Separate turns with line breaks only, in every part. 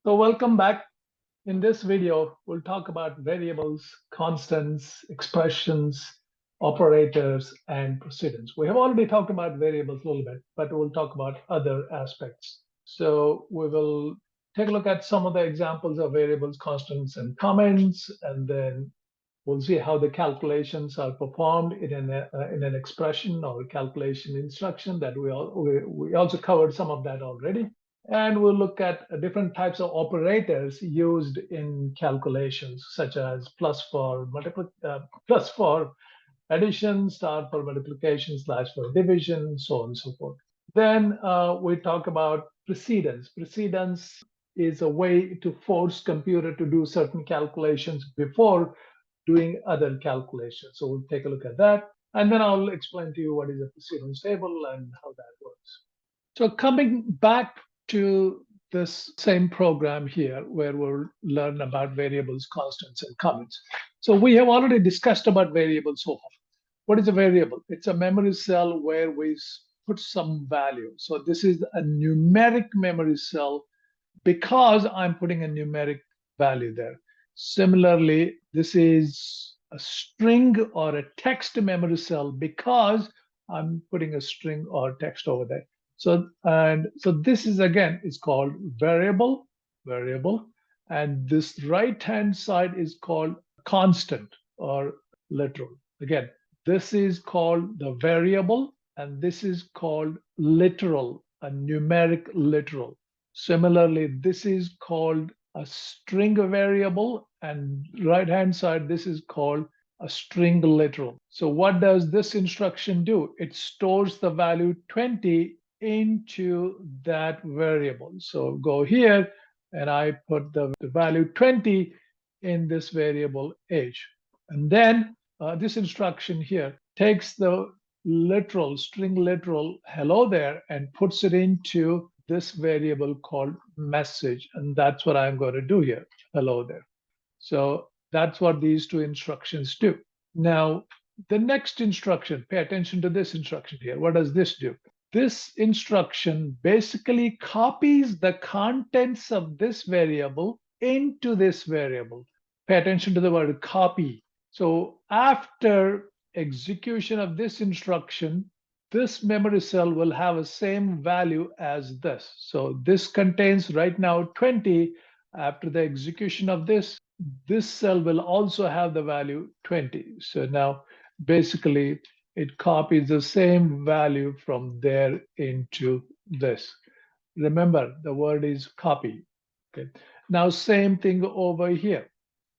So welcome back. In this video, we'll talk about variables, constants, expressions, operators, and precedence. We have already talked about variables a little bit, but we'll talk about other aspects. So we will take a look at some of the examples of variables, constants, and comments, and then we'll see how the calculations are performed in an expression or calculation instruction that we also covered some of that already. And we'll look at different types of operators used in calculations, such as plus for addition, star for multiplication, slash for division, so on and so forth. Then we talk about precedence. Precedence is a way to force computer to do certain calculations before doing other calculations. So we'll take a look at that. And then I'll explain to you what is a precedence table and how that works. So coming back to this same program here, where we'll learn about variables, constants, and comments. So we have already discussed about variables so far. What is a variable? It's a memory cell where we put some value. So this is a numeric memory cell because I'm putting a numeric value there. Similarly, this is a string or a text memory cell because I'm putting a string or text over there. So this is again is called variable, and this right-hand side is called constant or literal. Again, this is called the variable, and this is called literal, a numeric literal. Similarly, this is called a string variable, and right-hand side, this is called a string literal. So what does this instruction do? It stores the value 20 into that variable. So go here, and I put the value 20 in this variable age. And then this instruction here takes the literal, string literal hello there and puts it into this variable called message. And that's what I'm going to do here, hello there. So that's what these two instructions do. Now, the next instruction, pay attention to this instruction here. What does this do? This instruction basically copies the contents of this variable into this variable. Pay attention to the word copy. So after execution of this instruction, this memory cell will have the same value as this. So this contains right now 20. After the execution of this cell will also have the value 20. So now basically it copies the same value from there into this. Remember, the word is copy. Okay. Now same thing over here.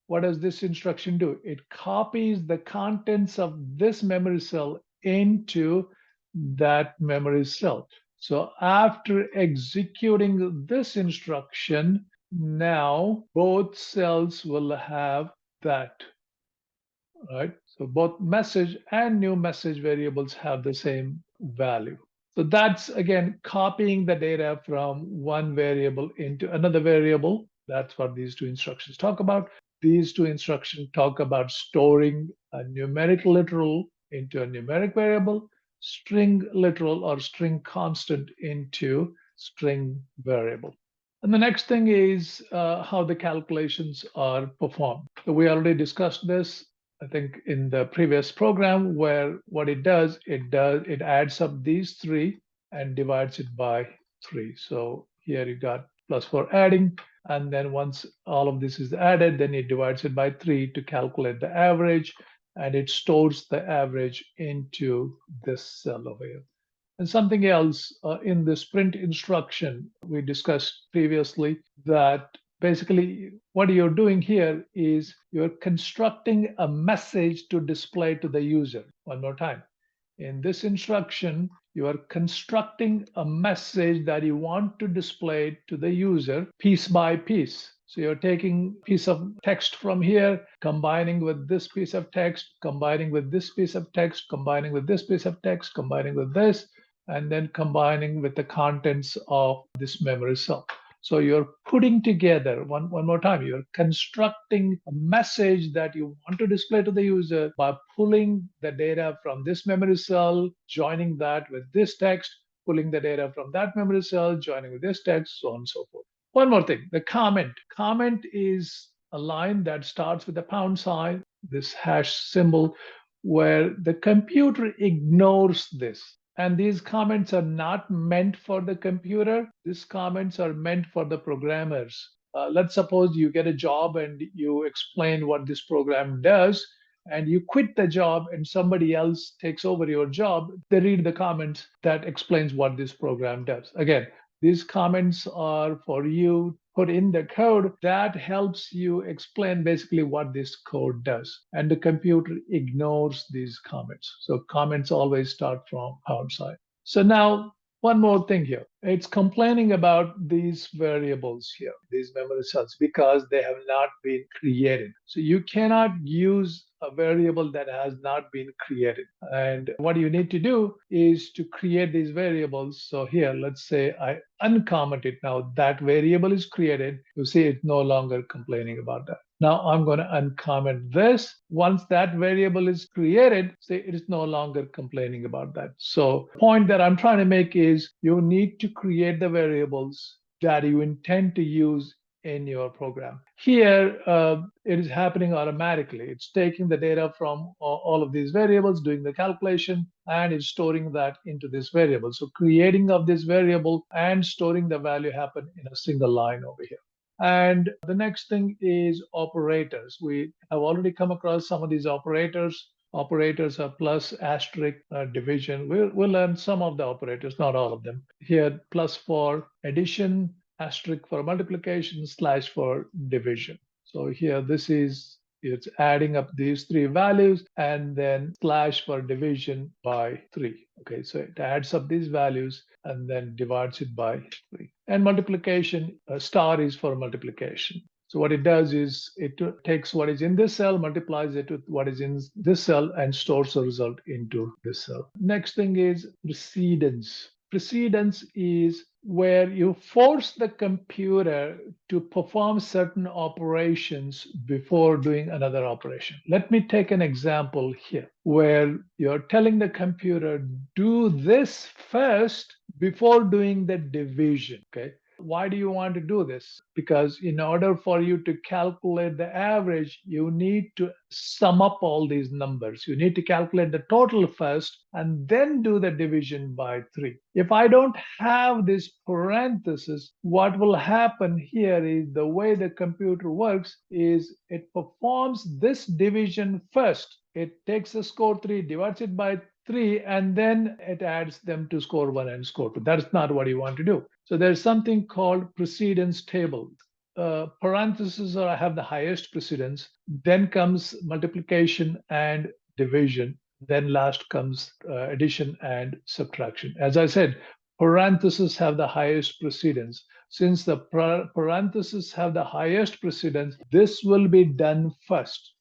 What does this instruction do? It copies the contents of this memory cell into that memory cell. So after executing this instruction, now both cells will have that, right? So both message and new message variables have the same value. So that's, again, copying the data from one variable into another variable. That's what these two instructions talk about. These two instructions talk about storing a numeric literal into a numeric variable, string literal or string constant into string variable. And the next thing is how the calculations are performed. So we already discussed this, I think, in the previous program, where what it adds up these three and divides it by 3. So here you got plus for adding, and then once all of this is added, then it divides it by 3 to calculate the average, and it stores the average into this cell over here. And something else in this print instruction we discussed previously, that basically what you're doing here is you're constructing a message to display to the user. One more time. In this instruction, you are constructing a message that you want to display to the user piece by piece. So you're taking a piece of text from here, combining with this piece of text, combining with this piece of text, combining with this piece of text, combining with this, and then combining with the contents of this memory cell. So you're putting together, one more time, you're constructing a message that you want to display to the user by pulling the data from this memory cell, joining that with this text, pulling the data from that memory cell, joining with this text, so on and so forth. One more thing, the comment. Comment is a line that starts with a pound sign, this hash symbol, where the computer ignores this. And these comments are not meant for the computer. These comments are meant for the programmers. Let's suppose you get a job and you explain what this program does, and you quit the job and somebody else takes over your job. They read the comments that explains what this program does. Again, these comments are for you put in the code that helps you explain basically what this code does. And the computer ignores these comments. So comments always start from outside. So now one more thing here. It's complaining about these variables here, these memory cells, because they have not been created. So you cannot use a variable that has not been created. And what you need to do is to create these variables. So here, let's say I uncomment it. Now that variable is created. You see it's no longer complaining about that. Now I'm going to uncomment this. Once that variable is created, say it is no longer complaining about that. So the point that I'm trying to make is you need to create the variables that you intend to use in your program. Here, it is happening automatically. It's taking the data from all of these variables, doing the calculation, and it's storing that into this variable. So creating of this variable and storing the value happen in a single line over here. And the next thing is operators. We have already come across some of these operators. Operators are plus, asterisk, division. We'll learn some of the operators, not all of them. Here, plus for addition, asterisk for multiplication, slash for division. So here, it's adding up these three values and then slash for division by 3. Okay, so it adds up these values and then divides it by 3. And multiplication, star is for multiplication. So what it does is it takes what is in this cell, multiplies it with what is in this cell, and stores the result into this cell. Next thing is precedence. Precedence is where you force the computer to perform certain operations before doing another operation. Let me take an example here where you're telling the computer, do this first before doing the division. Okay. Why do you want to do this? Because in order for you to calculate the average, you need to sum up all these numbers. You need to calculate the total first and then do the division by 3. If I don't have this parenthesis, what will happen here is the way the computer works is it performs this division first. It takes the score 3, divides it by 3, and then it adds them to score 1 and score 2. That's not what you want to do. So there's something called precedence table. Parentheses have the highest precedence. Then comes multiplication and division. Then last comes addition and subtraction. As I said, parentheses have the highest precedence. Since the parentheses have the highest precedence, this will be done first.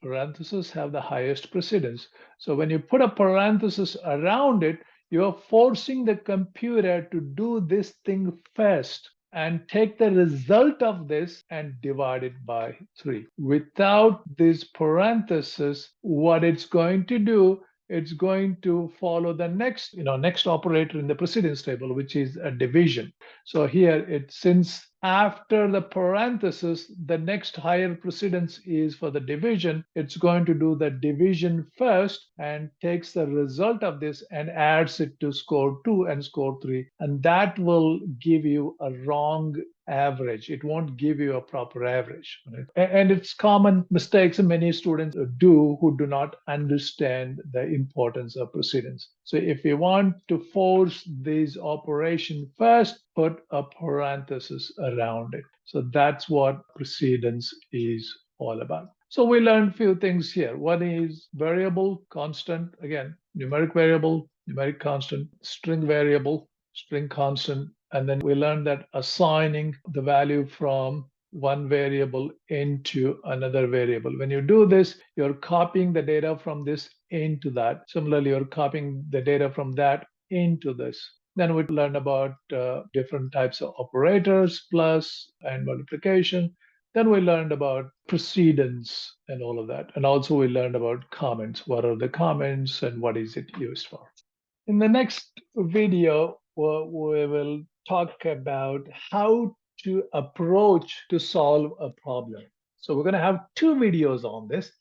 Parentheses have the highest precedence. So when you put a parenthesis around it, you're forcing the computer to do this thing first and take the result of this and divide it by 3. Without this parenthesis, what it's going to do, it's going to follow the next operator in the precedence table, which is a division. So here, since after the parenthesis, the next higher precedence is for the division, it's going to do the division first and takes the result of this and adds it to score 2 and score 3. And that will give you a wrong average. It won't give you a proper average. Right? And it's common mistakes many students do who do not understand the importance of precedence. So if you want to force this operation first, put a parenthesis around it. So that's what precedence is all about. So we learned a few things here. One is variable, constant, again, numeric variable, numeric constant, string variable, string constant, and then we learned that assigning the value from one variable into another variable. When you do this, you're copying the data from this into that. Similarly, you're copying the data from that into this. Then we learned about different types of operators, plus and multiplication. Then we learned about precedence and all of that. And also we learned about comments. What are the comments and what is it used for? In the next video, we will talk about how to approach to solve a problem. So we're going to have two videos on this.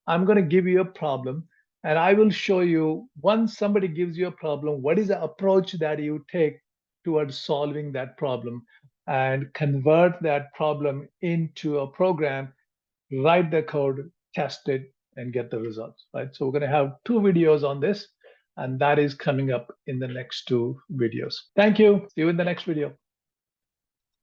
I'm going to give you a problem and I will show you once somebody gives you a problem, what is the approach that you take towards solving that problem and convert that problem into a program, write the code, test it, and get the results, right? So we're going to have two videos on this, and that is coming up in the next two videos. Thank you. See you in the next video.